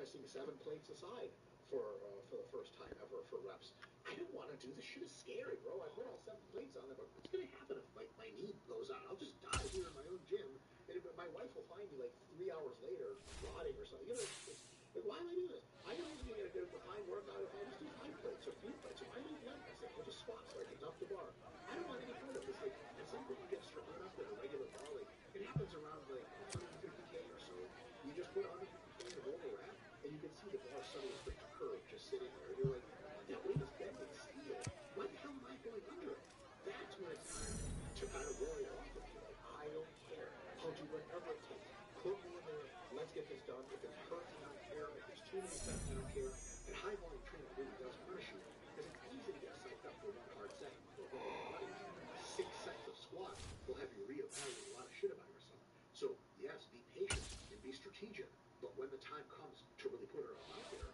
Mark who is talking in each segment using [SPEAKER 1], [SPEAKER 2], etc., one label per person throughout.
[SPEAKER 1] pressing 7 plates aside for the first time ever for reps. I didn't want to do this. Shit is scary, bro. I put all 7 plates on there, but what's gonna happen if my knee blows out? I'll just die here in my own gym, and my wife will find me like 3 hours later rotting or something. You know, like, why am I doing this? I know I'm gonna do a fine workout if I just do 5 plates or 3 plates. If I do leg press, I'll just squat so I can dump the bar. I don't want any part of this. Like, and some people get strong enough with a regular bar. Like, it happens around like 150K or so. You just put 150K in a roll rack, and you can see the bar suddenly start to curve just sitting there. And you're like, that weight is bending steel. Why the hell am I going under it? That's when it's time to kind of roll it off of you. Like, I don't care. I'll do whatever it takes. Put me in there. Let's get this done. If it's hurting, I don't care. If it's too many sets, I don't care. And high volume training really does punish you because it's easy to get psyched up for one hard set. But 6 sets of squats will have you reevaluate a lot of shit about yourself. So yes, be patient and be strategic. But when the time comes to really put it all out there,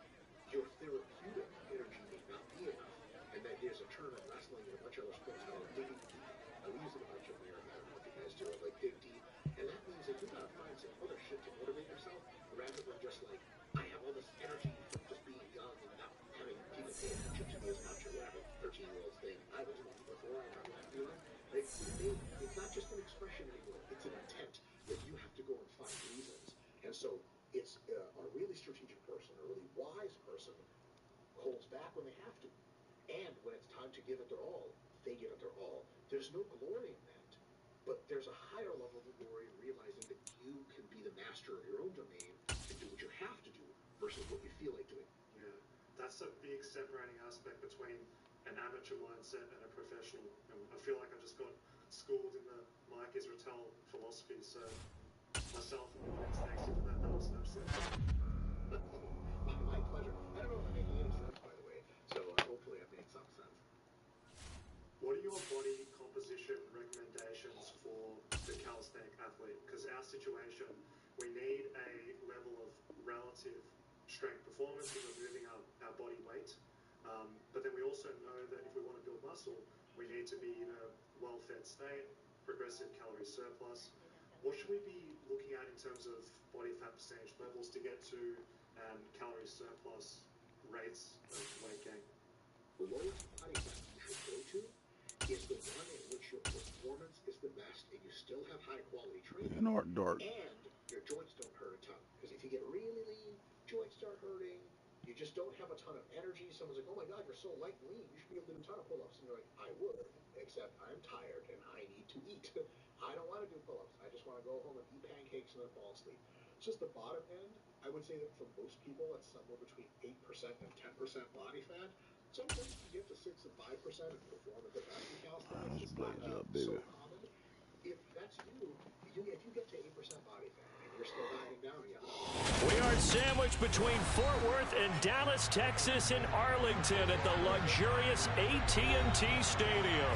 [SPEAKER 1] your therapeutic energy may not be enough. And then there's a tournament wrestling and a bunch of other sports called digging deep. We use it a bunch of America. I don't know if you guys do it, like dig deep. And that means that you gotta find some other shit to motivate yourself rather than just like, I have all this energy from just being young and not having people pay attention to me as much or whatever 13-year-olds thing I was one before. I remember that feeling. It's not just an expression anymore. It's an intent that you have to go and find reasons. And so it's a really strategic person, a really wise person holds back when they have to. And when it's time to give it their all, they give it their all. There's no glory in that. But there's a higher level of glory in realizing that you can be the master of your own domain and do what you have to do versus what you feel like doing.
[SPEAKER 2] Yeah, that's a big separating aspect between an amateur mindset and a professional. And I feel like I just got schooled in the Mike Israetel philosophy. So myself and the audience, thanks you for that. That was an absolute
[SPEAKER 1] my pleasure. I don't know if I'm making any sense, by the way. So hopefully I've made some sense.
[SPEAKER 2] What are your body composition recommendations for the calisthenic athlete? Because our situation, we need a level of relative strength performance because we're moving our body weight. But then we also know that if we want to build muscle, we need to be in a well-fed state, progressive calorie surplus. What should we be looking at in terms of body fat percentage levels to get to calorie surplus rates of weight gain?
[SPEAKER 1] The lowest body fat you should go to is the one in which your performance is the best and you still have high quality training
[SPEAKER 3] and
[SPEAKER 1] your joints don't hurt a ton. Because if you get really lean, joints start hurting, you just don't have a ton of energy. Someone's like, oh my God, you're so light and lean, you should be able to do a ton of pull-ups. And you're like, I would, except I'm tired and I need to eat. I don't want to do pull-ups. I just want to go home and eat pancakes and then fall asleep. It's just the bottom end. I would say that for most people, it's somewhere between 8% and 10% body fat. Sometimes you get to 6 and 5% and perform at the best in calisthenics. It's not so common. If that's you, if you get to 8% body fat and you're still diving down,
[SPEAKER 4] We are sandwiched between Fort Worth and Dallas, Texas, and Arlington at the luxurious AT&T Stadium.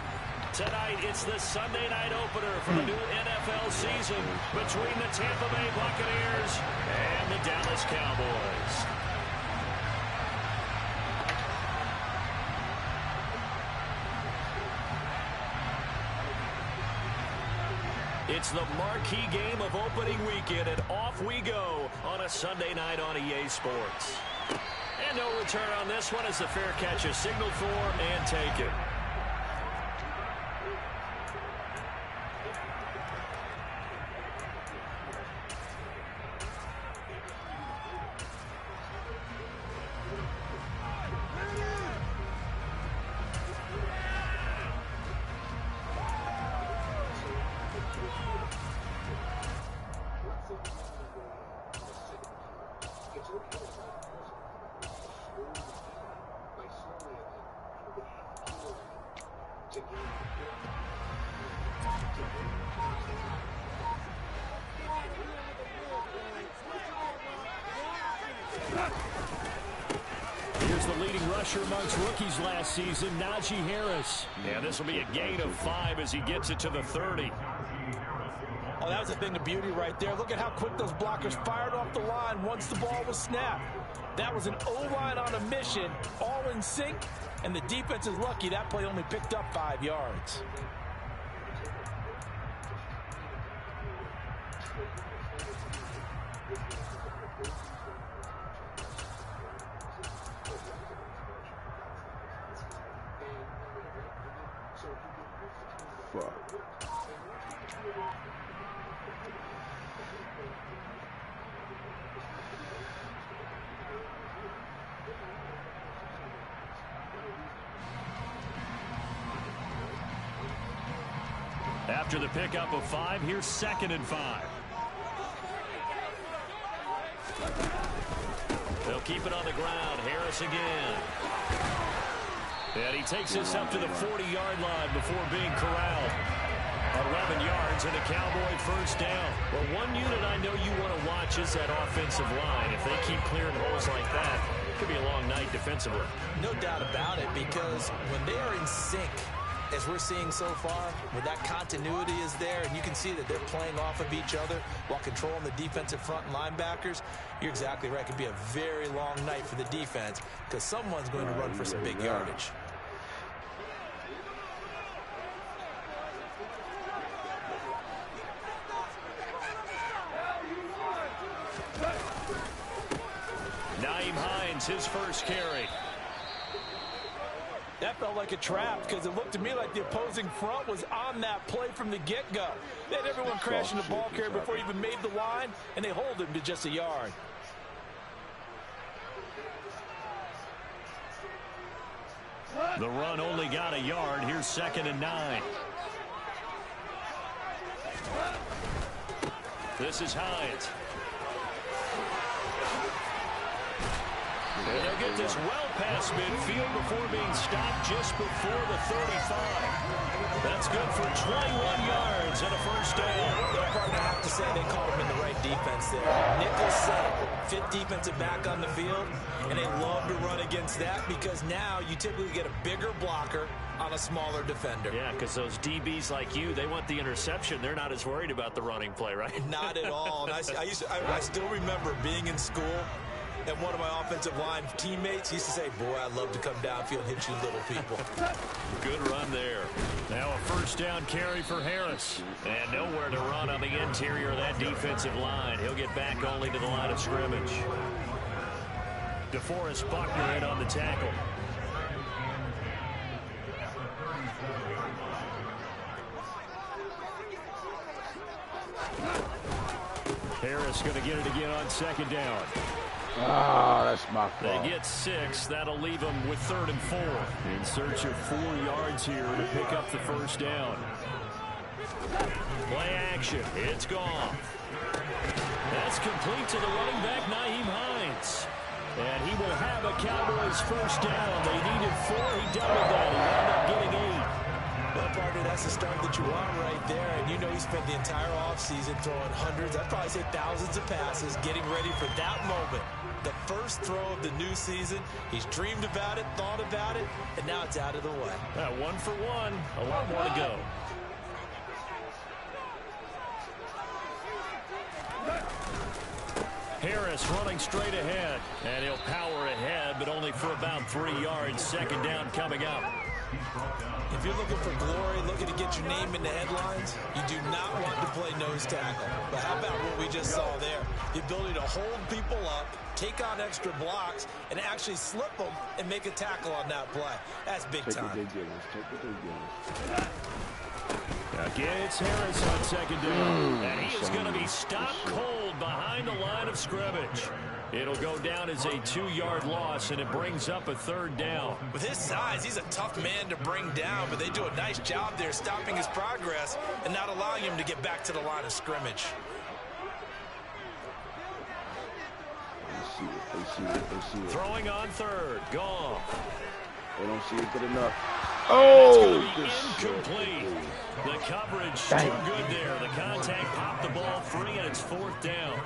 [SPEAKER 4] Tonight, it's the Sunday night opener for the new NFL season between the Tampa Bay Buccaneers and the Dallas Cowboys. It's the marquee game of opening weekend, and off we go on a Sunday night on EA Sports. And no return on this one as the fair catch is signaled for and taken. Here's the leading rusher amongst rookies last season, Najee Harris. And this will be a gain of 5 as he gets it to the 30.
[SPEAKER 5] Oh, that was a thing of beauty right there. Look at how quick those blockers fired off the line once the ball was snapped. That was an O-line on a mission, all in sync, and the defense is lucky that play only picked up 5 yards.
[SPEAKER 4] After the pickup of 5, here's 2nd and 5. They'll keep it on the ground. Harris again. And he takes this up to the 40-yard line before being corralled. 11 yards and a Cowboy first down. Well, one unit I know you want to watch is that offensive line. If they keep clearing holes like that, it could be a long night defensively.
[SPEAKER 5] No doubt about it, because when they are in sync, as we're seeing so far, when that continuity is there and you can see that they're playing off of each other while controlling the defensive front and linebackers, you're exactly right. It could be a very long night for the defense because someone's going to run for some big yardage.
[SPEAKER 4] His first carry.
[SPEAKER 5] That felt like a trap because it looked to me like the opposing front was on that play from the get-go. They had everyone crashing the ball carrier before he even made the line, and they hold him to just a yard.
[SPEAKER 4] The run only got a yard. Here's 2nd and 9. This is Hines. And they'll get this well past midfield before being stopped just before the 35. That's good for 21 yards and a first down.
[SPEAKER 5] Their partner, I have to say, they caught him in the right defense there. Nickel set, 5th defensive back on the field, and they love to run against that because now you typically get a bigger blocker on a smaller defender.
[SPEAKER 4] Yeah, because those DBs like you, they want the interception. They're not as worried about the running play, right?
[SPEAKER 5] Not at all. And I still remember being in school, and one of my offensive line teammates used to say, boy, I'd love to come downfield and hit you little people.
[SPEAKER 4] Good run there. Now a first down carry for Harris. And nowhere to run on the interior of that defensive line. He'll get back only to the line of scrimmage. DeForest Buckner in on the tackle. Harris going to get it again on 2nd down.
[SPEAKER 3] Ah, that's my fault.
[SPEAKER 4] They get 6. That'll leave them with 3rd and 4. In search of 4 yards here to pick up the first down. Play action. It's gone. That's complete to the running back, Nyheim Hines. And he will have a Cowboys first down. They needed 4. He doubled that. He wound up getting 8.
[SPEAKER 5] Well, partner, that's the start that you want right there. And you know he spent the entire offseason throwing hundreds, I'd probably say thousands of passes, getting ready for that moment. The first throw of the new season. He's dreamed about it, thought about it, and now it's out of the way.
[SPEAKER 4] 1 for 1. A lot more to go. Harris running straight ahead. And he'll power ahead, but only for about 3 yards. 2nd down coming up.
[SPEAKER 5] If you're looking for glory, looking to get your name in the headlines, you do not want to play nose tackle. But how about what we just saw there? The ability to hold people up, take on extra blocks, and actually slip them and make a tackle on that play. That's big time.
[SPEAKER 4] Again, it's Harris on 2nd down. And he is going to be stopped cold behind the line of scrimmage. It'll go down as a 2-yard loss, and it brings up a 3rd down.
[SPEAKER 5] With his size, he's a tough man to bring down, but they do a nice job there stopping his progress and not allowing him to get back to the line of scrimmage.
[SPEAKER 3] They see it.
[SPEAKER 4] Throwing on 3rd. Gone.
[SPEAKER 3] They don't see it good enough.
[SPEAKER 4] That's
[SPEAKER 3] Oh,
[SPEAKER 4] going to be incomplete. The coverage too good there. The contact popped the ball free, and it's 4th down.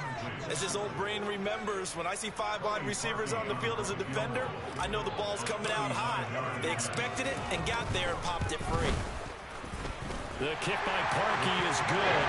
[SPEAKER 5] As his old brain remembers, when I see 5 wide receivers on the field as a defender, I know the ball's coming out hot. They expected it and got there and popped it free.
[SPEAKER 4] The kick by Parkey is good.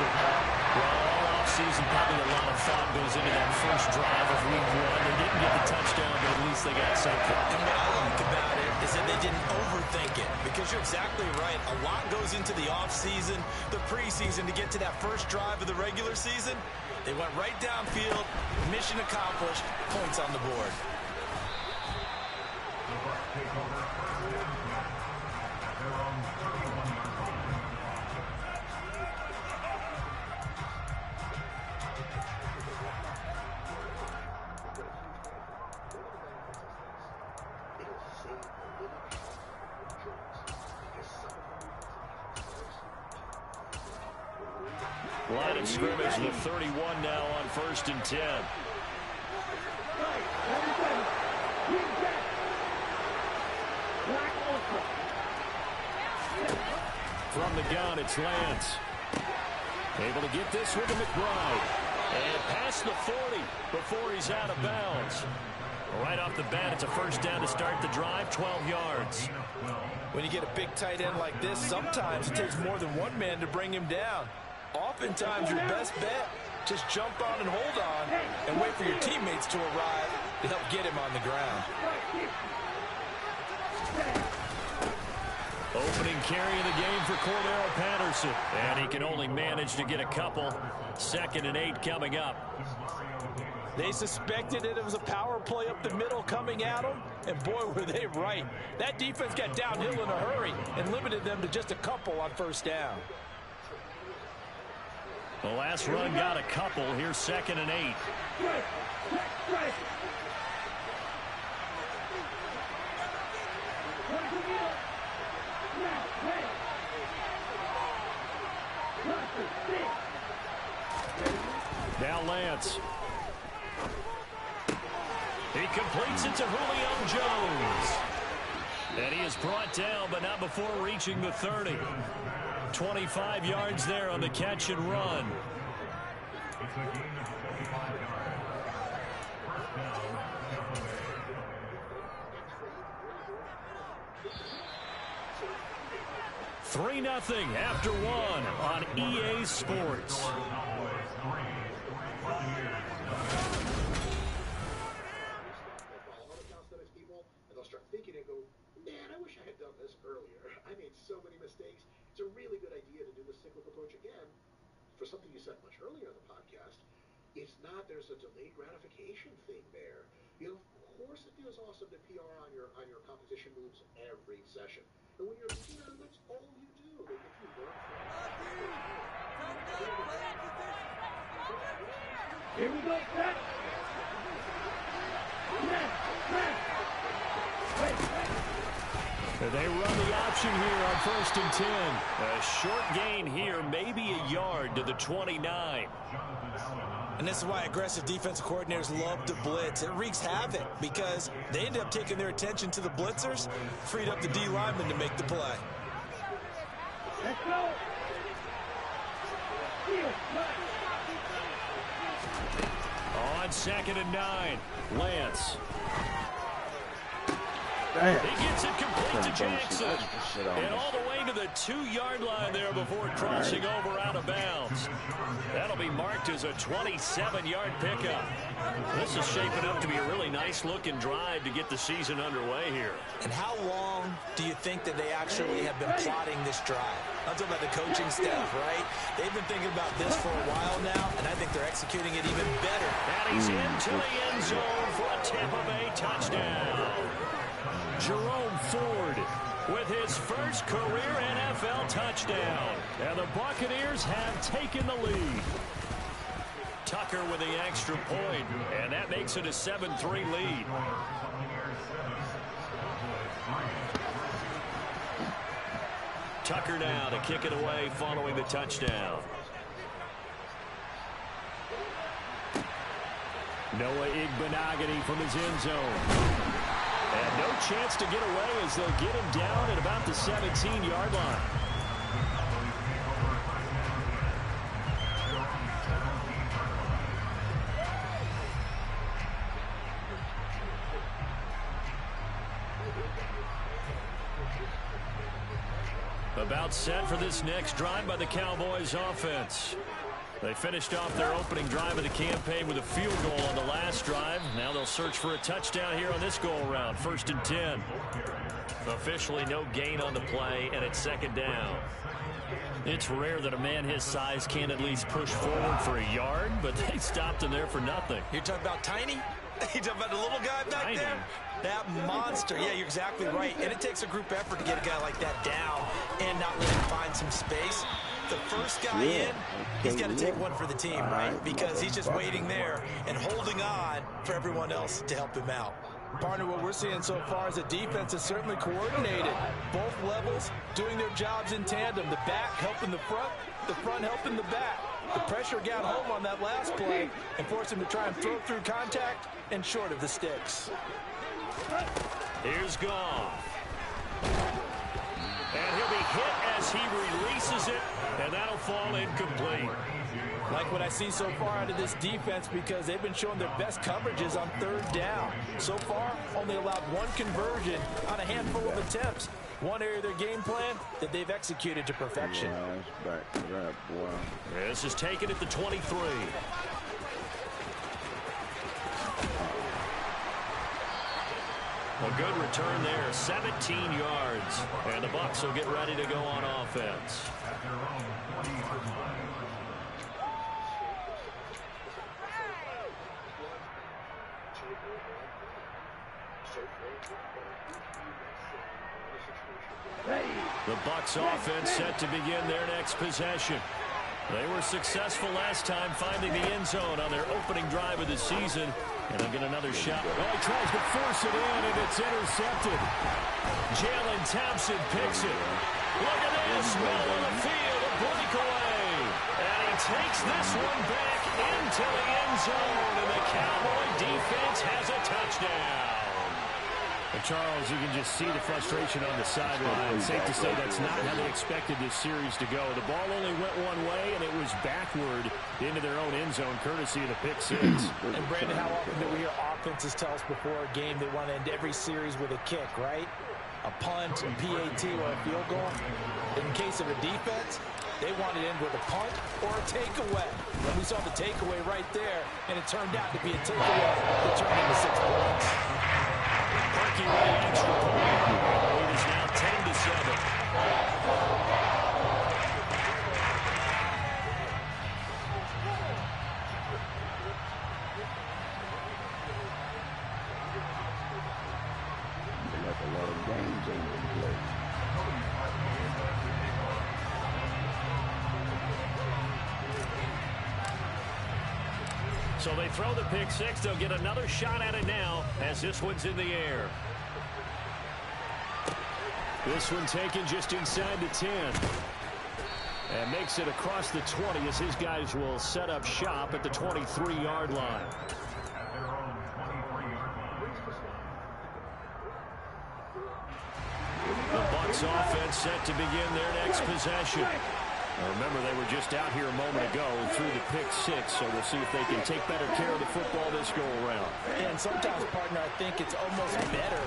[SPEAKER 4] Well, all offseason, probably a lot of thought goes into that first drive of week 1. They didn't get the touchdown, but at least they got something.
[SPEAKER 5] And what I like about it is that they didn't overthink it, because you're exactly right. A lot goes into the offseason, the preseason to get to that first drive of the regular season. They went right downfield, mission accomplished, points on the board.
[SPEAKER 4] Line of scrimmage, the 31 now on 1st and 10. From the gun, it's Lance. Able to get this one to McBride. And past the 40 before he's out of bounds. Right off the bat, it's a first down to start the drive, 12 yards.
[SPEAKER 5] When you get a big tight end like this, sometimes it takes more than one man to bring him down. Oftentimes, your best bet, just jump on and hold on and wait for your teammates to arrive to help get him on the ground.
[SPEAKER 4] Opening carry of the game for Cordero Patterson. And he can only manage to get a couple. 2nd and 8 coming up.
[SPEAKER 5] They suspected it was a power play up the middle coming at them, and boy, were they right. That defense got downhill in a hurry and limited them to just a couple on 1st down.
[SPEAKER 4] The last run got a couple. Here's 2nd and 8. Now Lance. He completes it to Julio Jones. And he is brought down, but not before reaching the 30. 25 yards there on the catch and run. Three 0 after one on EA Sports.
[SPEAKER 1] Thinking and go, man, I wish I had done this earlier. I made so many mistakes. It's a really good idea to do the cyclic approach again. For something you said much earlier in the podcast, it's not there's a delayed gratification thing there. You know, of course it feels awesome to PR on your competition moves every session. And when you're a beginner, that's all you do. Like if you learn from here we go, set.
[SPEAKER 4] They run the option here on 1st and 10. A short gain here, maybe a yard to the 29.
[SPEAKER 5] And this is why aggressive defensive coordinators love to blitz. It wreaks havoc because they end up taking their attention to the blitzers, freed up the D lineman to make the play.
[SPEAKER 1] Let's go.
[SPEAKER 4] On 2nd and 9, Lance.
[SPEAKER 3] Damn.
[SPEAKER 4] He gets it complete to Jackson. And all the way to the 2-yard line there before crossing over out of bounds. That'll be marked as a 27-yard pickup. This is shaping up to be a really nice-looking drive to get the season underway here.
[SPEAKER 5] And how long do you think that they actually have been plotting this drive? I'm talking about the coaching staff, right? They've been thinking about this for a while now, and I think they're executing it even better.
[SPEAKER 4] And he's into the end zone for a Tampa Bay touchdown. Jerome Ford with his first career NFL touchdown. And the Buccaneers have taken the lead. Tucker with the extra point, and that makes it a 7-3 lead. Tucker now to kick it away following the touchdown. Noah Igbenogany from his end zone. And no chance to get away as they'll get him down at about the 17-yard line. About set for this next drive by the Cowboys offense. They finished off their opening drive of the campaign with a field goal on the last drive. Now they'll search for a touchdown here on this go-around. 1st and 10. Officially no gain on the play, and it's 2nd down. It's rare that a man his size can't at least push forward for a yard, but they stopped him there for nothing.
[SPEAKER 5] You're talking about Tiny? You're talking about the little guy back
[SPEAKER 4] Tiny.
[SPEAKER 5] there? That monster. Yeah, you're exactly right. And it takes a group effort to get a guy like that down and not let him find some space. The first guy in, he's got to take one for the team, right? Because he's just waiting there and holding on for everyone else to help him out. Partner, what we're seeing so far is the defense is certainly coordinated. Both levels doing their jobs in tandem. The back helping the front helping the back. The pressure got home on that last play and forced him to try and throw through contact and short of the sticks.
[SPEAKER 4] Here's Goff. And he'll be hit as he releases it, and that'll fall incomplete.
[SPEAKER 5] Like what I see so far out of this defense because they've been showing their best coverages on third down. So far, only allowed one conversion on a handful of attempts. One area of their game plan that they've executed to perfection.
[SPEAKER 3] Back to that, boy.
[SPEAKER 4] This is taken at the 23. A good return there, 17 yards. And the Bucs will get ready to go on offense. The Bucs offense set to begin their next possession. They were successful last time finding the end zone on their opening drive of the season. And they'll get another shot. Oh, he tries to force it in, and it's intercepted. Jalen Thompson picks it. Look at this. Middle of the field, a breakaway. And he takes this one back into the end zone. And the Cowboy defense has a touchdown.
[SPEAKER 6] And Charles, you can just see the frustration on the sideline. Safe to say that's not how they expected this series to go. The ball only went one way, and it was backward into their own end zone, courtesy of the pick six.
[SPEAKER 5] And Brandon, how often do we hear offenses tell us before a game they want to end every series with a kick, right? A punt, a PAT, or a field goal. In case of a defense, they want it in with a punt or a takeaway. And we saw the takeaway right there, and it turned out to be a takeaway that turned into 6 points.
[SPEAKER 4] Perky with the extra point. It is now 10-7.
[SPEAKER 3] Like a lot of games in the play.
[SPEAKER 4] So they throw the pick six. They'll get another shot at it now as this one's in the air. This one taken just inside the 10. And makes it across the 20 as his guys will set up shop at the 23-yard line. The Bucs offense set to begin their next possession. Remember, they were just out here a moment ago and threw the pick six, so we'll see if they can take better care of the football this go-around.
[SPEAKER 5] And sometimes, partner, I think it's almost better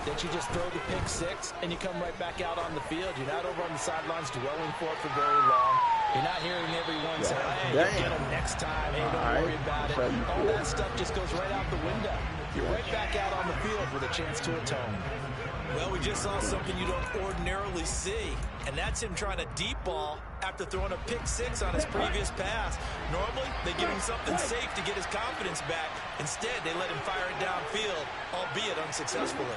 [SPEAKER 5] that you just throw the pick six and you come right back out on the field. You're not over on the sidelines dwelling for it for very long. You're not hearing everyone say, hey, you'll get them next time. Hey, don't worry about it. All that stuff just goes right out the window. You're right back out on the field with a chance to atone. Well, we just saw something you don't ordinarily see, and that's him trying to deep ball after throwing a pick six on his previous pass. Normally, they give him something safe to get his confidence back. Instead, they let him fire it downfield, albeit unsuccessfully.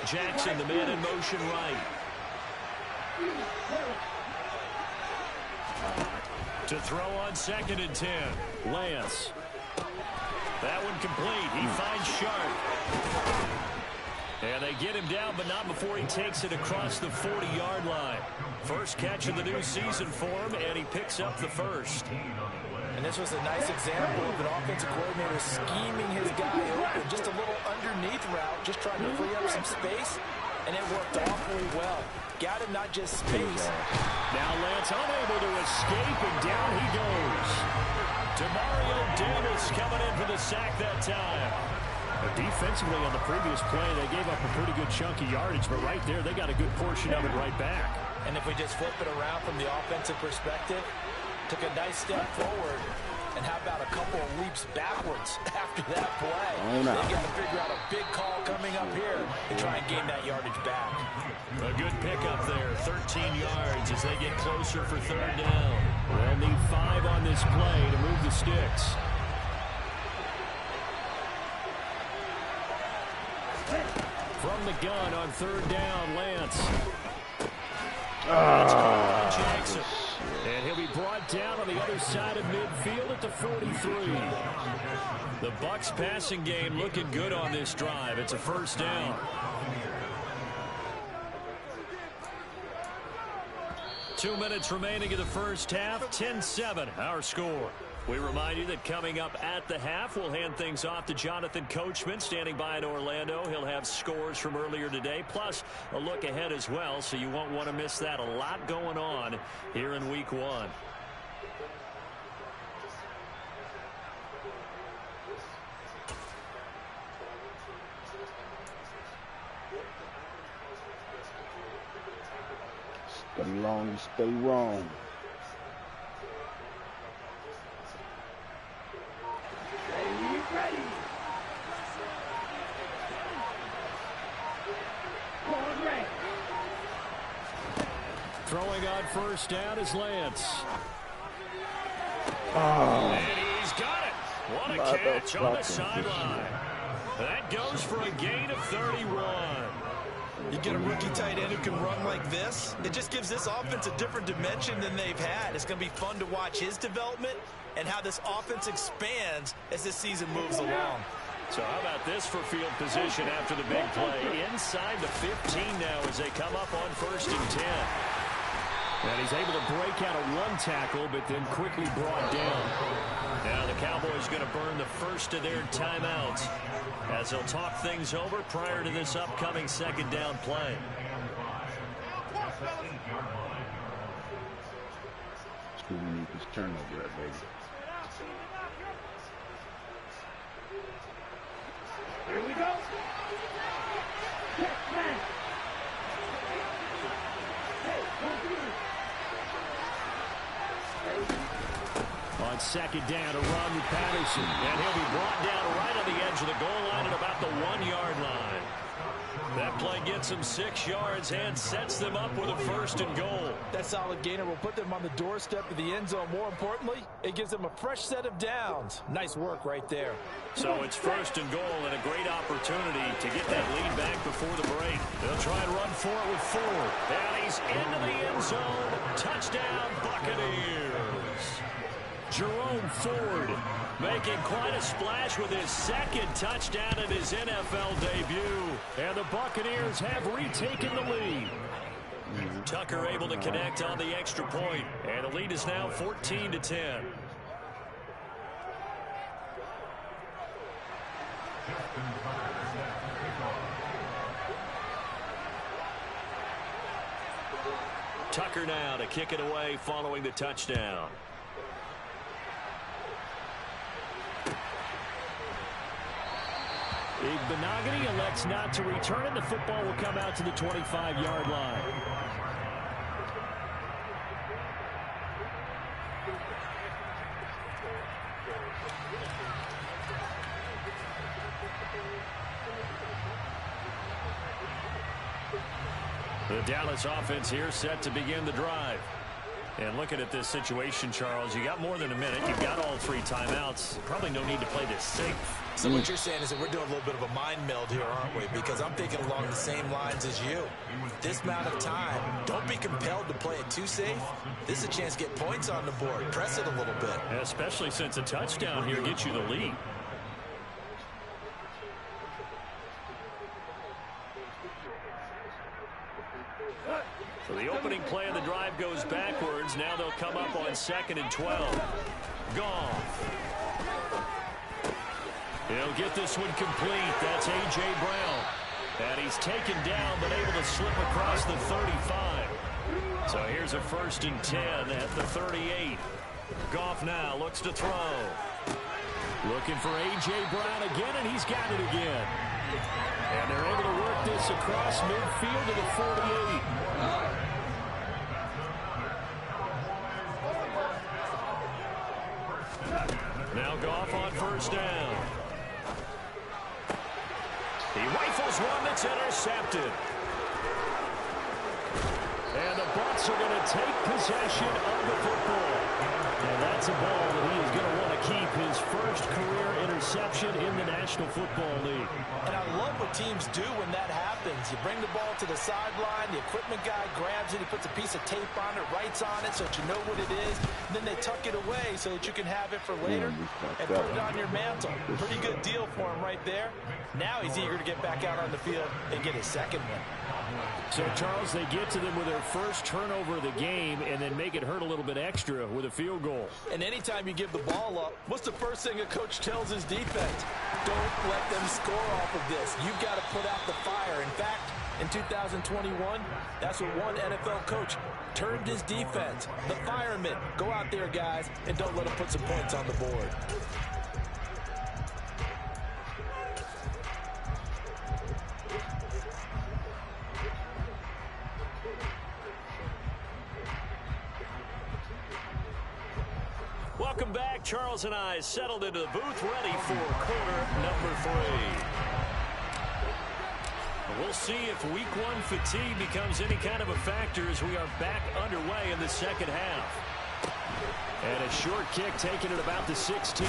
[SPEAKER 4] Jackson, the man in motion right. To throw on 2nd and 10. Lance. That one complete. He finds Sharp. And they get him down, but not before he takes it across the 40-yard line. First catch of the new season for him, and he picks up the first.
[SPEAKER 5] And this was a nice example of an offensive coordinator scheming his guy open. Just a little underneath route, just trying to free up some space, and it worked awfully well. Got him not just space.
[SPEAKER 4] Now Lance unable to escape, and down he goes. Demario Davis coming in for the sack that time.
[SPEAKER 6] Defensively on the previous play, they gave up a pretty good chunk of yardage, but right there, they got a good portion of it right back.
[SPEAKER 5] And if we just flip it around from the offensive perspective, took a nice step forward, and how about a couple of leaps backwards after that play? They get to figure out a big call coming up here to try and gain that yardage back.
[SPEAKER 4] A good pickup there, 13 yards as they get closer for 3rd down. They'll need 5 on this play to move the sticks. From the gun on 3rd down, Lance. It's caught by Jackson. And he'll be brought down on the other side of midfield at the 43. The Bucs passing game looking good on this drive. It's a 1st down. 2 minutes remaining in the first half. 10-7, our score. We remind you that coming up at the half, we'll hand things off to Jonathan Coachman, standing by in Orlando. He'll have scores from earlier today, plus a look ahead as well, so you won't want to miss that. A lot going on here in Week 1.
[SPEAKER 3] Stay long, stay wrong.
[SPEAKER 4] Throwing on first down is Lance.
[SPEAKER 3] Oh.
[SPEAKER 4] And he's got it. What a catch on the sideline. That goes for a gain of 31.
[SPEAKER 5] You get a rookie tight end who can run like this, it just gives this offense a different dimension than they've had. It's going to be fun to watch his development and how this offense expands as this season moves along.
[SPEAKER 4] So how about this for field position after the big play? Inside the 15 now as they come up on 1st and 10. And he's able to break out of one tackle, but then quickly brought down. Now the Cowboys going to burn the first of their timeouts as they'll talk things over prior to this upcoming 2nd down play.
[SPEAKER 3] School need this turnover, baby.
[SPEAKER 7] Here we go.
[SPEAKER 4] On 2nd down, a run with Patterson. And he'll be brought down right on the edge of the goal line at about the 1-yard line. That play gets them 6 yards and sets them up with a 1st and goal.
[SPEAKER 5] That solid gainer will put them on the doorstep of the end zone. More importantly, it gives them a fresh set of downs. Nice work right there.
[SPEAKER 4] So it's 1st and goal and a great opportunity to get that lead back before the break. They'll try and run for it with Ford. And he's into the end zone. Touchdown, Buccaneers. Jerome Ford making quite a splash with his 2nd touchdown in his NFL debut. And the Buccaneers have retaken the lead. Tucker able to connect on the extra point. And the lead is now 14-10. Tucker now to kick it away following the touchdown. Benogany elects not to return it. The football will come out to the 25-yard line. The Dallas offense here set to begin the drive. And looking at this situation, Charles, you got more than a minute. You've got all 3 timeouts. Probably no need to play this safe.
[SPEAKER 5] So what you're saying is that we're doing a little bit of a mind meld here, aren't we? Because I'm thinking along the same lines as you. This amount of time, don't be compelled to play it too safe. This is a chance to get points on the board. Press it a little bit.
[SPEAKER 4] Especially since a touchdown here gets you the lead. So the opening play of the drive goes backwards. Now they'll come up on 2nd and 12. Goff. He'll get this one complete. That's A.J. Brown. And he's taken down but able to slip across the 35. So here's a 1st and 10 at the 38. Goff now looks to throw. Looking for A.J. Brown again, and he's got it again. And they're able to work this across midfield to the 48. Now Goff on 1st down. He rifles one that's intercepted. And the Bucs are going to take possession of the football. And that's a ball that he is going to want to
[SPEAKER 6] keep his first career interception in the National Football League.
[SPEAKER 5] And I love what teams do when that happens. You bring the ball to the sideline, the equipment guy grabs it, he puts a piece of tape on it, writes on it so that you know what it is, and then they tuck it away so that you can have it for later and put it on your mantle. Pretty good deal for him right there. Now he's eager to get back out on the field and get his second one.
[SPEAKER 6] So, Charles, they get to them with their first turnover of the game and then make it hurt a little bit extra with a field goal.
[SPEAKER 5] And anytime you give the ball up, what's the first thing a coach tells his defense? Don't let them score off of this. You've got to put out the fire. In fact, in 2021, that's what one NFL coach termed his defense. The firemen. Go out there, guys, and don't let them put some points on the board.
[SPEAKER 4] Welcome back. Charles and I settled into the booth, ready for quarter number 3. We'll see if week 1 fatigue becomes any kind of a factor as we are back underway in the second half. And a short kick taken at about the 16.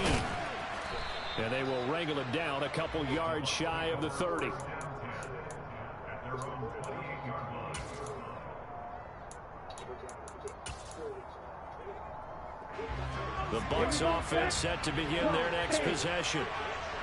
[SPEAKER 4] And they will wrangle it down a couple yards shy of the 30. The Bucs offense set to begin their next possession.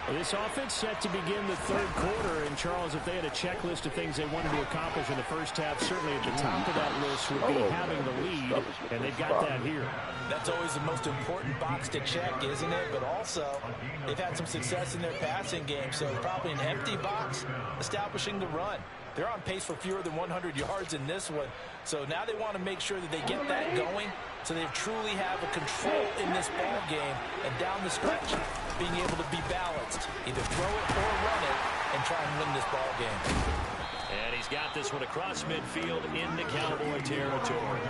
[SPEAKER 4] This offense set to begin the third quarter. And, Charles, if they had a checklist of things they wanted to accomplish in the first half, certainly at the top of that list would be having the lead, and they've got that here.
[SPEAKER 5] That's always the most important box to check, isn't it? But also, they've had some success in their passing game, so probably an empty box, establishing the run. They're on pace for fewer than 100 yards in this one. So now they want to make sure that they get that going so they truly have a control in this ball game and down the stretch being able to be balanced. Either throw it or run it and try and win this ball game.
[SPEAKER 4] And he's got this one across midfield into Cowboy territory.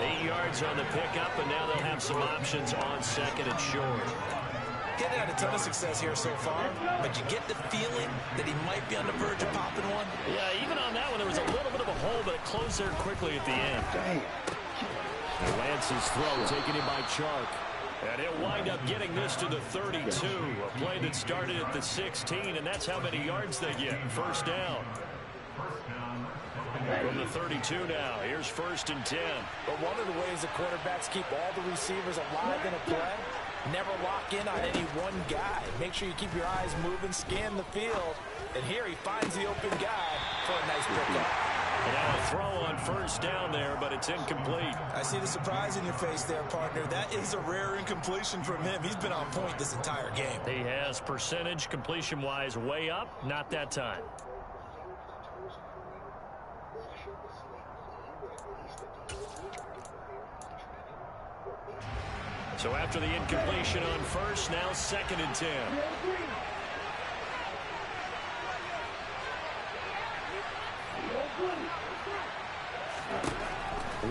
[SPEAKER 4] 8 yards on the pickup, and now they'll have some options on second and short.
[SPEAKER 5] Getting had a ton of success here so far, but you get the feeling that he might be on the verge of popping one.
[SPEAKER 4] Yeah, even on that one, there was a little bit of a hole, but it closed there quickly at the end.
[SPEAKER 3] Damn.
[SPEAKER 6] Lance's throw taken in by Chark. And he'll wind up getting this to the 32. A play that started at the 16, and that's how many yards they get. First down. From the 32 now. Here's 1st and 10.
[SPEAKER 5] But one of the ways the quarterbacks keep all the receivers alive in a play, never lock in on any one guy. Make sure you keep your eyes moving, scan the field. And here he finds the open guy for a nice pickup.
[SPEAKER 4] And now a throw on first down there, but it's incomplete.
[SPEAKER 5] I see the surprise in your face there, partner. That is a rare incompletion from him. He's been on point this entire game.
[SPEAKER 6] He has percentage completion-wise way up. Not that time.
[SPEAKER 4] So after the incompletion on first, now 2nd and 10.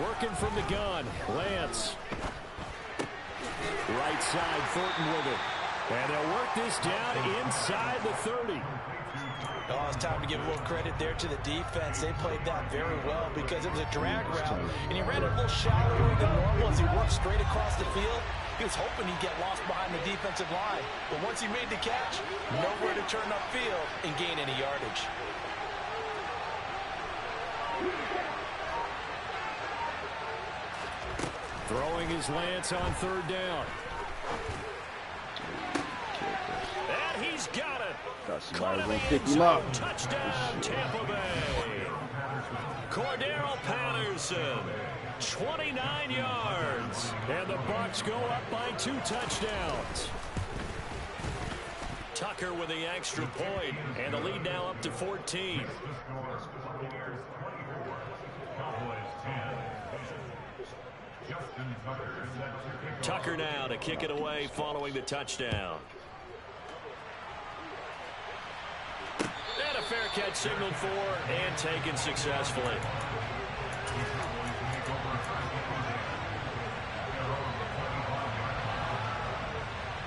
[SPEAKER 6] Working from the gun, Lance. Right side, Thornton with it. And they'll work this down inside the 30.
[SPEAKER 5] Oh, it's time to give a little credit there to the defense. They played that very well because it was a drag route, and he ran it a little shallower than normal as he worked straight across the field. He was hoping he'd get lost behind the defensive line, but once he made the catch, nowhere to turn upfield and gain any yardage.
[SPEAKER 6] Throwing his Lance on 3rd down.
[SPEAKER 4] And he's got it.
[SPEAKER 3] Thought
[SPEAKER 4] Caught
[SPEAKER 3] somebody
[SPEAKER 4] in
[SPEAKER 3] was
[SPEAKER 4] the
[SPEAKER 3] gonna pick
[SPEAKER 4] end
[SPEAKER 3] him
[SPEAKER 4] zone.
[SPEAKER 3] up.
[SPEAKER 4] Touchdown, Tampa Bay. Cordero Patterson, 29 yards.
[SPEAKER 6] And the Bucs go up by 2 touchdowns.
[SPEAKER 4] Tucker with the extra point, and the lead now up to 14. Tucker now to kick it away following the touchdown. And a fair catch signaled for and taken successfully.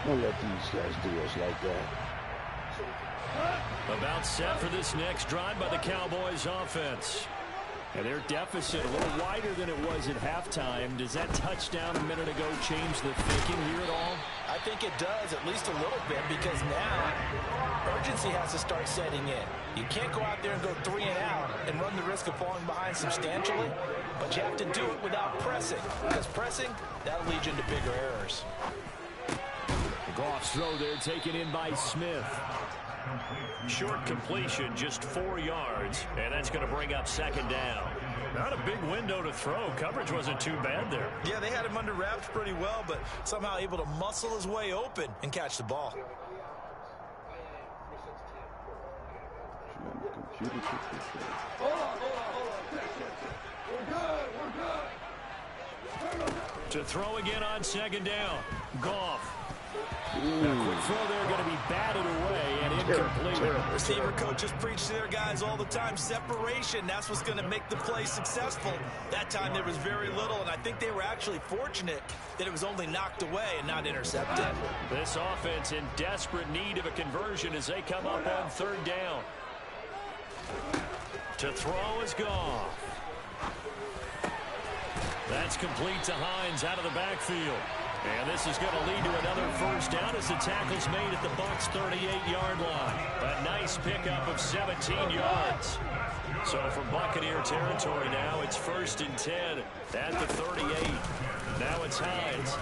[SPEAKER 3] Don't let these guys do us like that.
[SPEAKER 4] About set for this next drive by the Cowboys offense. And their deficit a little wider than it was at halftime. Does that touchdown a minute ago change the thinking here at all?
[SPEAKER 5] I think it does, at least a little bit, because now urgency has to start setting in. You can't go out there and go 3 and out and run the risk of falling behind substantially, but you have to do it without pressing, because pressing, that'll lead you into bigger errors.
[SPEAKER 4] Goff's throw there taken in by Smith. Short completion, just 4 yards, and that's going to bring up second down. Not a big window to throw. Coverage wasn't too bad there.
[SPEAKER 5] Yeah, they had him under wraps pretty well, but somehow able to muscle his way open and catch the ball.
[SPEAKER 4] To throw again on second down. Goff. A quick throw there going to be batted away and incomplete.
[SPEAKER 5] Receiver coaches preach to their guys all the time. Separation, that's what's going to make the play successful. That time there was very little, and I think they were actually fortunate that it was only knocked away and not intercepted.
[SPEAKER 4] This offense in desperate need of a conversion as they come up on third down. To throw is Goff. That's complete to Hines out of the backfield. And this is going to lead to another first down as the tackle's made at the Bucs' 38-yard line. A nice pickup of 17 yards. So from Buccaneer territory now, it's 1st and 10 at the 38. Now it's Hines.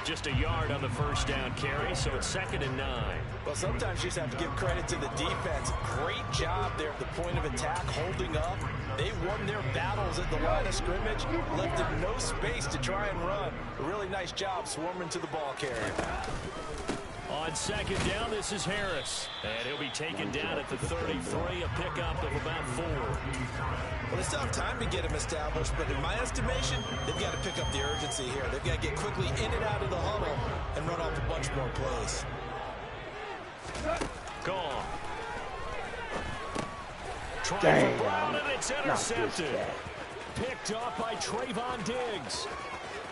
[SPEAKER 4] Just a yard on the first down carry, so it's 2nd and 9.
[SPEAKER 5] Well, sometimes you just have to give credit to the defense. Great job there at the point of attack, holding up. They won their battles at the line of scrimmage, left them no space to try and run. A really nice job swarming to the ball carrier.
[SPEAKER 4] On second down, this is Harris. And he'll be taken down at the 33, a pickup of about 4.
[SPEAKER 5] Well, they still have time to get him established, but in my estimation, they've got to pick up the urgency here. They've got to get quickly in and out of the huddle and run off a bunch more plays.
[SPEAKER 4] Gone. Trying for Brown, and it's intercepted. Picked off by Trayvon Diggs.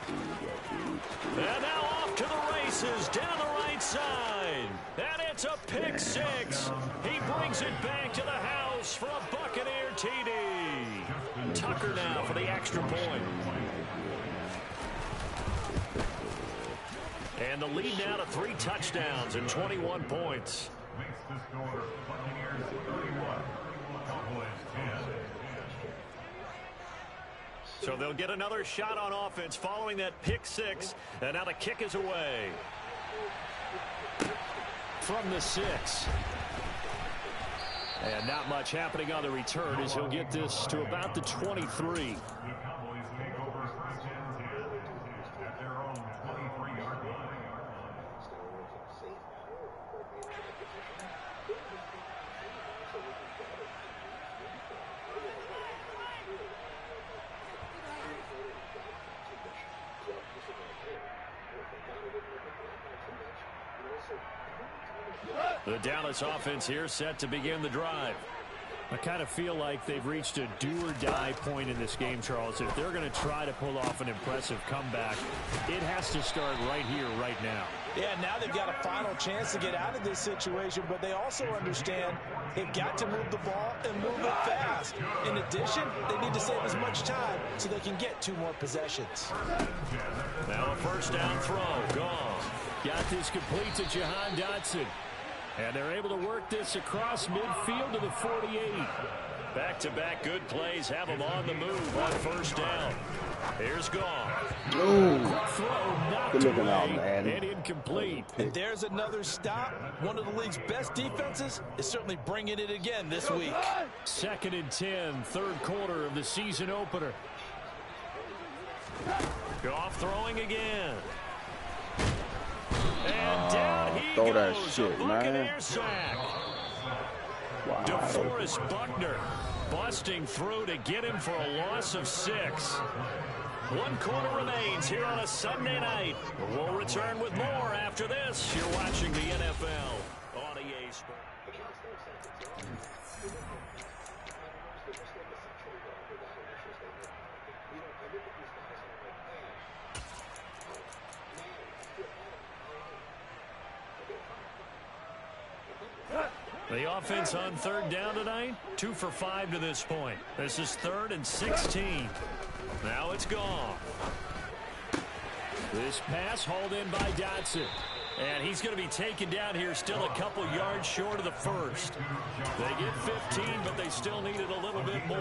[SPEAKER 4] And now off to the races down the right side. And it's a pick 6. He brings it back to the house for a Buccaneer TD. Tucker now for the extra point. And the lead now to 3 touchdowns and 21 points.
[SPEAKER 7] Makes the score Buccaneers 31, Cowboys 10.
[SPEAKER 4] So they'll get another shot on offense following that pick 6. And now the kick is away. From the 6. And not much happening on the return as he'll get this to about the 23.
[SPEAKER 7] The Cowboys take over 1st and 10 at their own 23-yard line.
[SPEAKER 4] The Dallas offense here set to begin the drive. I kind of feel like they've reached a do-or-die point in this game, Charles. If they're going to try to pull off an impressive comeback, it has to start right here, right now.
[SPEAKER 5] Yeah, now they've got a final chance to get out of this situation, but they also understand they've got to move the ball and move it fast. In addition, they need to save as much time so they can get 2 more possessions.
[SPEAKER 4] Now a first down throw. Gone. Got this complete to Jahan Dotson. And they're able to work this across midfield to the 48. Back-to-back good plays have them on the move on first down. Here's Goff. Quick throw knocked away and incomplete.
[SPEAKER 5] And there's another stop. One of the league's best defenses is certainly bringing it again this week.
[SPEAKER 4] 2nd and 10, 3rd quarter of the season opener. Goff throwing again. And down he
[SPEAKER 3] throw
[SPEAKER 4] goes.
[SPEAKER 3] that shit, man.
[SPEAKER 4] Sack.
[SPEAKER 3] Wow.
[SPEAKER 4] DeForest Buckner busting through to get him for a loss of 6. 1 quarter remains here on a Sunday night. We'll return with more after this. You're watching the NFL on EA Sports. The offense on third down tonight, 2 for 5 to this point. This is 3rd and 16. Now it's gone. This pass hauled in by Dotson. And he's going to be taken down here, still a couple yards short of the first. They get 15, but they still needed a little bit more.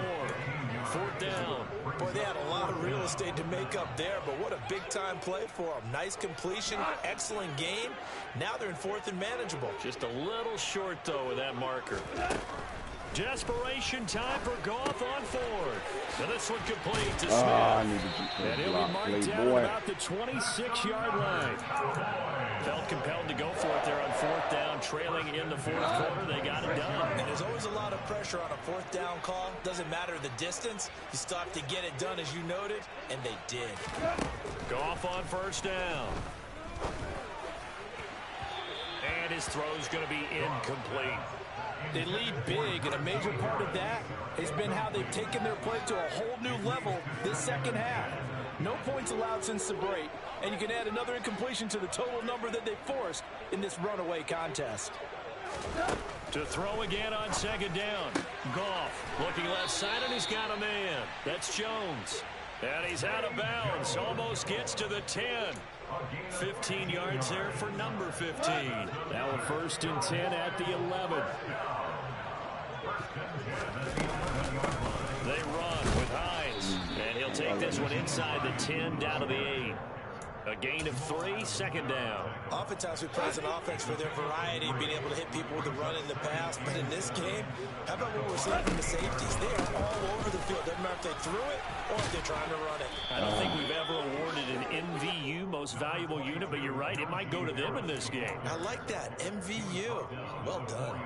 [SPEAKER 4] 4th down.
[SPEAKER 5] Boy, they had a lot of real estate to make up there, but what a big-time play for them. Nice completion, excellent game. Now they're in 4th and manageable.
[SPEAKER 4] Just a little short, though, with that marker. Desperation time for Goff on 4th. So this one complete to Smith. And he'll be marked down at about the 26-yard line. Felt compelled to go for it there on 4th down, trailing in the 4th quarter. They got it done.
[SPEAKER 5] And there's always a lot of pressure on a 4th down call. Doesn't matter the distance. You still have to get it done, as you noted, and they did.
[SPEAKER 4] Goff on 1st down. And his throw's going to be incomplete.
[SPEAKER 5] They lead big, and a major part of that has been how they've taken their play to a whole new level this second half. No points allowed since the break, and you can add another incompletion to the total number that they forced in this runaway contest.
[SPEAKER 4] To throw again on 2nd down. Goff looking left side, and he's got a man. That's Jones. And he's out of bounds. Almost gets to the 10. 15 yards there for number 15.
[SPEAKER 6] Now a 1st and 10 at the 11.
[SPEAKER 4] They run with Hines. And he'll take this one inside the 10 down to the 8. A gain of 3, 2nd down.
[SPEAKER 5] Oftentimes we praise an offense for their variety, being able to hit people with the run in the pass. But in this game, how about what we're seeing from the safeties? They are all over the field. Doesn't matter if they threw it or if they're trying to run it.
[SPEAKER 4] I don't think we've ever awarded an MVU, most valuable unit, but you're right, it might go to them in this game.
[SPEAKER 5] I like that. MVU. Well done.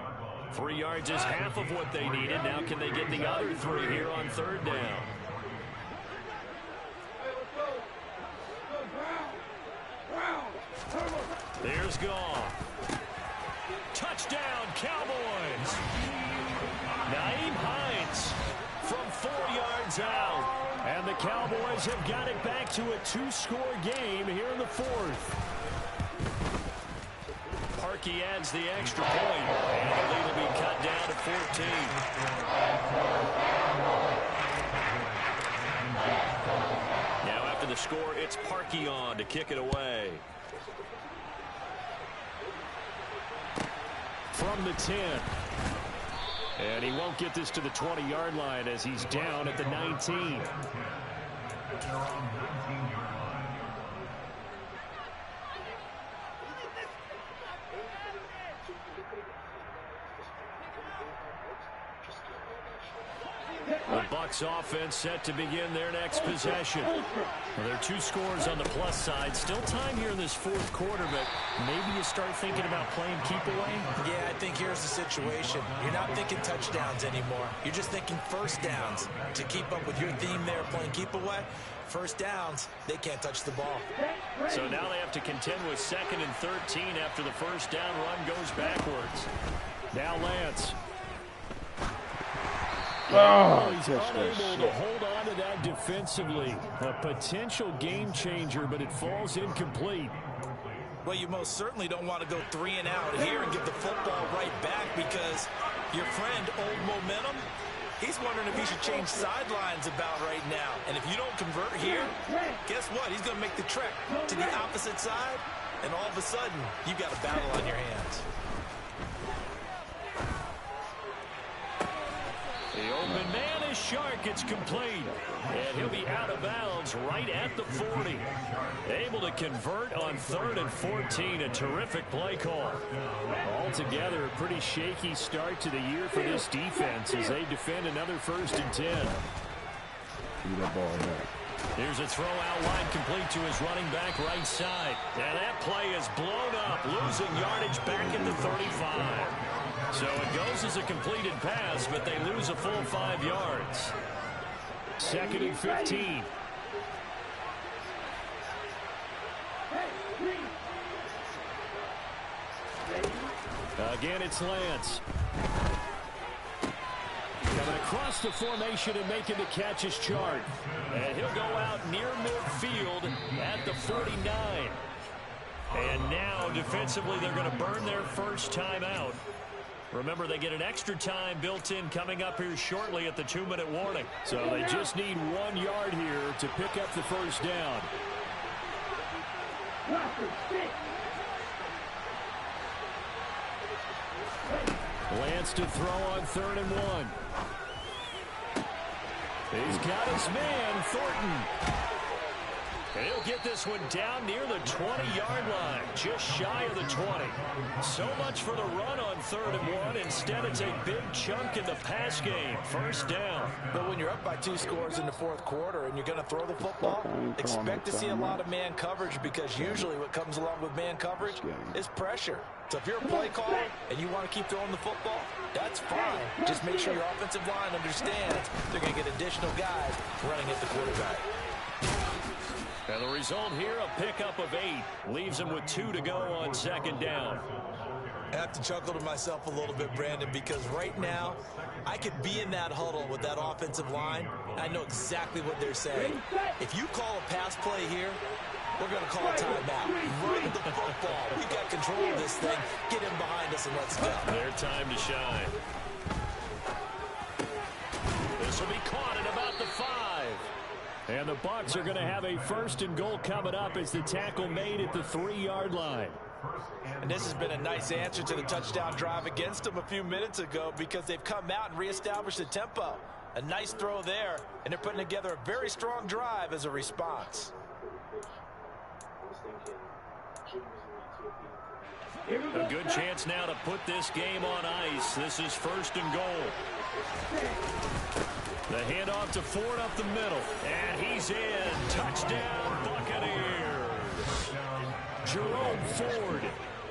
[SPEAKER 4] 3 yards is half of what they needed. Now can they get the other 3 here on 3rd down? There's Goff. Touchdown, Cowboys. Naeem Hines from 4 yards out. And the Cowboys have got it back to a 2-score game here in the 4th. Parkey adds the extra point. And the lead will be cut down to 14. Now after the score, it's Parkey on to kick it away. From the 10. And he won't get this to the 20-yard line as he's down at the 19. The Bucs offense set to begin their next possession. Well, there are 2 scores on the plus side. Still time here in this 4th quarter, but maybe you start thinking about playing keep away?
[SPEAKER 5] Yeah, I think here's the situation. You're not thinking touchdowns anymore. You're just thinking 1st downs. To keep up with your theme there, playing keep away, 1st downs, they can't touch the ball.
[SPEAKER 4] So now they have to contend with 2nd and 13 after the 1st down run goes backwards. Now Lance.
[SPEAKER 3] Oh,
[SPEAKER 4] he's unable to hold on to that defensively. A potential game changer, but it falls incomplete.
[SPEAKER 5] Well, you most certainly don't want to go 3 and out here and give the football right back, because your friend, Old Momentum, he's wondering if he should change sidelines about right now. And if you don't convert here, guess what? He's going to make the trek to the opposite side, and all of a sudden, you've got a battle on your hands.
[SPEAKER 4] The open man is Shark. It's complete. And he'll be out of bounds right at the 40. Able to convert on 3rd and 14. A terrific play call. Altogether, a pretty shaky start to the year for this defense as they defend another 1st and 10.
[SPEAKER 3] That ball back.
[SPEAKER 4] Here's a throw out wide complete to his running back right side. And that play is blown up, losing yardage back at the 35. So it goes as a completed pass, but they lose a full 5 yards. 2nd and 15. Again, it's Lance. Coming across the formation and making the catch is Chart. And he'll go out near midfield at the 49. And now, defensively, they're going to burn their first time out. Remember, they get an extra time built in coming up here shortly at the 2-minute warning.
[SPEAKER 6] So they just need 1 yard here to pick up the first down. Lance to throw on 3rd and 1. He's got his man, Thornton.
[SPEAKER 4] He'll get this one down near the 20-yard line, just shy of the 20. So much for the run on 3rd and 1. Instead, it's a big chunk in the pass game. First down.
[SPEAKER 5] But when you're up by 2 scores in the 4th quarter and you're going to throw the football, expect to see a lot of man coverage, because usually what comes along with man coverage is pressure. So if you're a play caller and you want to keep throwing the football, that's fine. Just make sure your offensive line understands they're going to get additional guys running at the quarterback.
[SPEAKER 4] And the result here, a pickup of 8. Leaves him with 2 to go on 2nd down.
[SPEAKER 5] I have to chuckle to myself a little bit, Brandon, because right now I could be in that huddle with that offensive line. I know exactly what they're saying. If you call a pass play here, we're going to call a timeout. Run the football. We've got control of this thing. Get him behind us and let's go.
[SPEAKER 4] Their time to shine. This will be caught at about the 5.
[SPEAKER 6] And the Bucs are going to have a 1st and goal coming up as the tackle made at the 3-yard line.
[SPEAKER 5] And this has been a nice answer to the touchdown drive against them a few minutes ago, because they've come out and reestablished the tempo. A nice throw there, and they're putting together a very strong drive as a response.
[SPEAKER 4] A good chance now to put this game on ice. This is 1st and goal. The handoff to Ford up the middle. And he's in. Touchdown, Buccaneers. Jerome Ford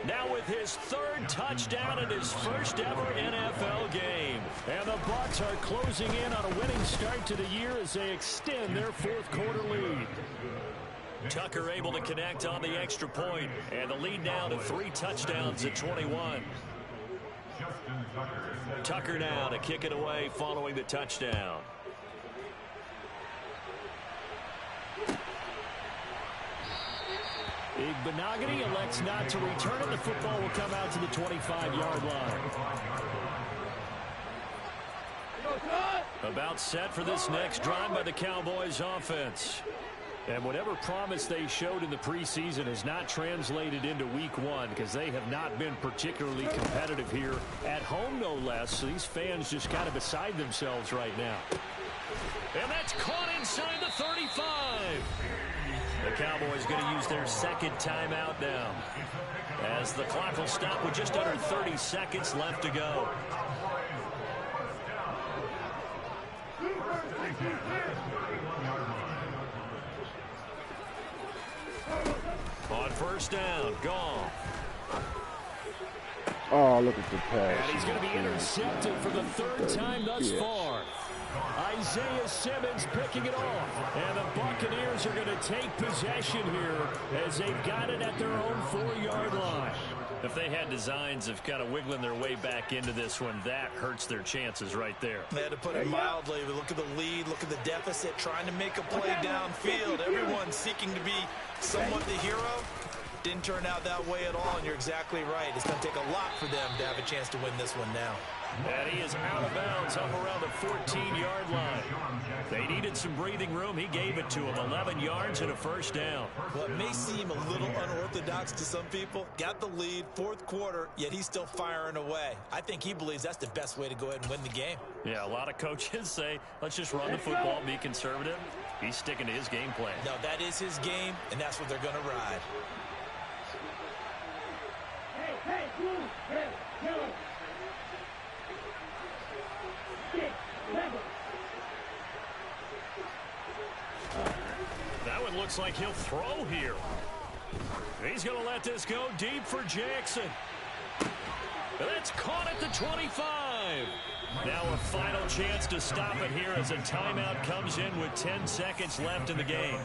[SPEAKER 4] now with his 3rd touchdown in his 1st ever NFL game. And the Bucs are closing in on a winning start to the year as they extend their 4th quarter lead. Tucker able to connect on the extra point. And the lead now to 3 touchdowns at 21. Tucker now to kick it away following the touchdown.
[SPEAKER 6] Igbenogany elects not to return it. The football will come out to the 25-yard line.
[SPEAKER 4] About set for this next drive by the Cowboys offense.
[SPEAKER 6] And whatever promise they showed in the preseason has not translated into week 1, because they have not been particularly competitive here at home, no less. So these fans just kind of beside themselves right now.
[SPEAKER 4] And that's caught inside the 35. The Cowboys going to use their 2nd timeout now, as the clock will stop with just under 30 seconds left to go. On 1st down, Goff.
[SPEAKER 3] Oh, look at the pass.
[SPEAKER 6] And he's going to be intercepted for the 3rd time thus far. Isaiah Simmons picking it off. And the Buccaneers are going to take possession here as they've got it at their own 4-yard line.
[SPEAKER 4] If they had designs of kind of wiggling their way back into this one, that hurts their chances right there.
[SPEAKER 5] They had to put it mildly. Look at the lead, look at the deficit, trying to make a play downfield. Everyone seeking to be somewhat the hero. Didn't turn out that way at all, and you're exactly right. It's going to take a lot for them to have a chance to win this one now.
[SPEAKER 4] And he is out of bounds up around the 14-yard line. They needed some breathing room. He gave it to him. 11 yards and a 1st down.
[SPEAKER 5] Well, it may seem a little unorthodox to some people. Got the lead, 4th quarter, yet he's still firing away. I think he believes that's the best way to go ahead and win the game.
[SPEAKER 4] Yeah, a lot of coaches say, let's just run the football, be conservative. He's sticking to his game plan.
[SPEAKER 5] No, that is his game, and that's what they're going to ride.
[SPEAKER 4] That one looks like he'll throw here. He's going to let this go deep for Jackson. That's caught at the 25. Now a final chance to stop it here as a timeout comes in with 10 seconds left in the game.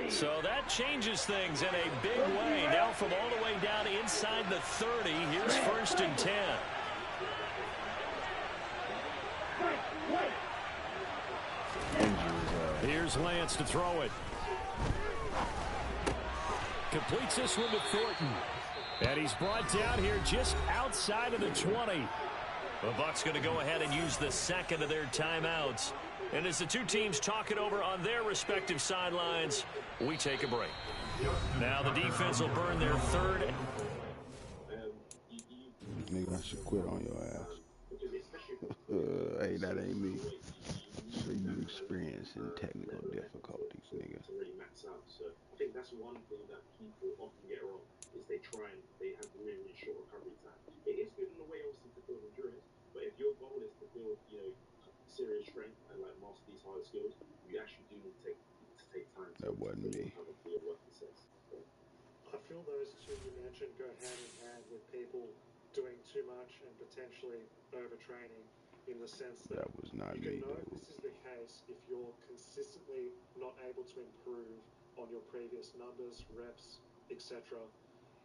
[SPEAKER 4] So that changes things in a big way. Now from all the way down inside the 30, here's 1st and 10.
[SPEAKER 6] Here's Lance to throw it. Completes this one to Thornton. And he's brought down here just outside of the 20.
[SPEAKER 4] The Bucs going to go ahead and use the second of their timeouts. And as the two teams talk it over on their respective sidelines, we take a break. Now the defense will burn their third.
[SPEAKER 3] Nigga, I should quit on your ass. Hey, that ain't me. So you experiencing technical difficulties, nigga.
[SPEAKER 1] To really max out. So I think that's one thing that people often get wrong is they have really short recovery time. It is good in a way, obviously, to build endurance, but if your goal is to build, serious strength and like master these hard skills, you actually do need to take time to
[SPEAKER 3] That wasn't me.
[SPEAKER 1] recover for your work success. So.
[SPEAKER 2] I feel those two you mentioned go hand in hand with people doing too much and potentially overtraining, in the sense that
[SPEAKER 3] was not
[SPEAKER 2] you can
[SPEAKER 3] me.
[SPEAKER 2] know this is the case if you're consistently not able to improve on your previous numbers, reps, etc.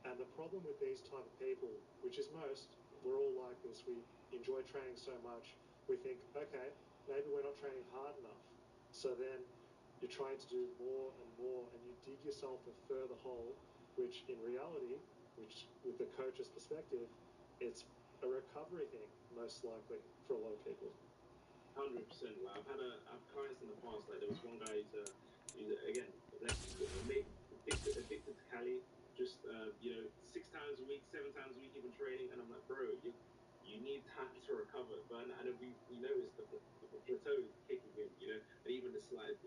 [SPEAKER 2] And the problem with these type of people, which is most, we're all like this, we enjoy training so much, we think, okay, maybe we're not training hard enough. So then you're trying to do more and more, and you dig yourself a further hole, which in reality, which with the coach's perspective, it's a recovery thing, most likely, for a lot of people.
[SPEAKER 1] 100%. Like I've clients in the past. Like there was one guy who's again, addicted to Cali. Just 6 times a week, 7 times a week, even training. And I'm like, bro, you need time to recover. But and we noticed the plateau is kicking in, and even the slight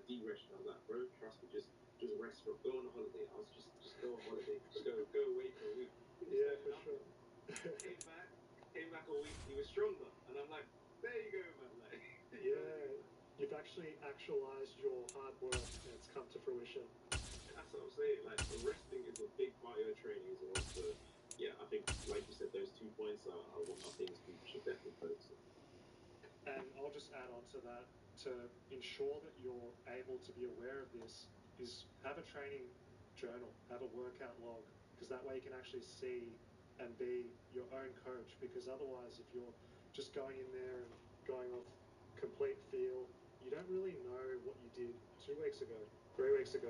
[SPEAKER 1] de-regression. I was like, bro, trust me, just rest for go on a holiday. I was just go on holiday, just go away for a week.
[SPEAKER 2] Yeah, for sure.
[SPEAKER 1] Came back a week, he was stronger, and I'm like, there you go, man. Like,
[SPEAKER 2] yeah, you've actually actualized your hard work, and it's come to fruition.
[SPEAKER 1] That's what I'm saying. Like, resting is a big part of your training as well. So, yeah, I think, like you said, those 2 points are things people should definitely focus on.
[SPEAKER 2] And I'll just add on to that, to ensure that you're able to be aware of this, is have a training journal, have a workout log, because that way you can actually see and be your own coach. Because otherwise, if you're just going in there and going off complete feel, you don't really know what you did 2 weeks ago, 3 weeks ago,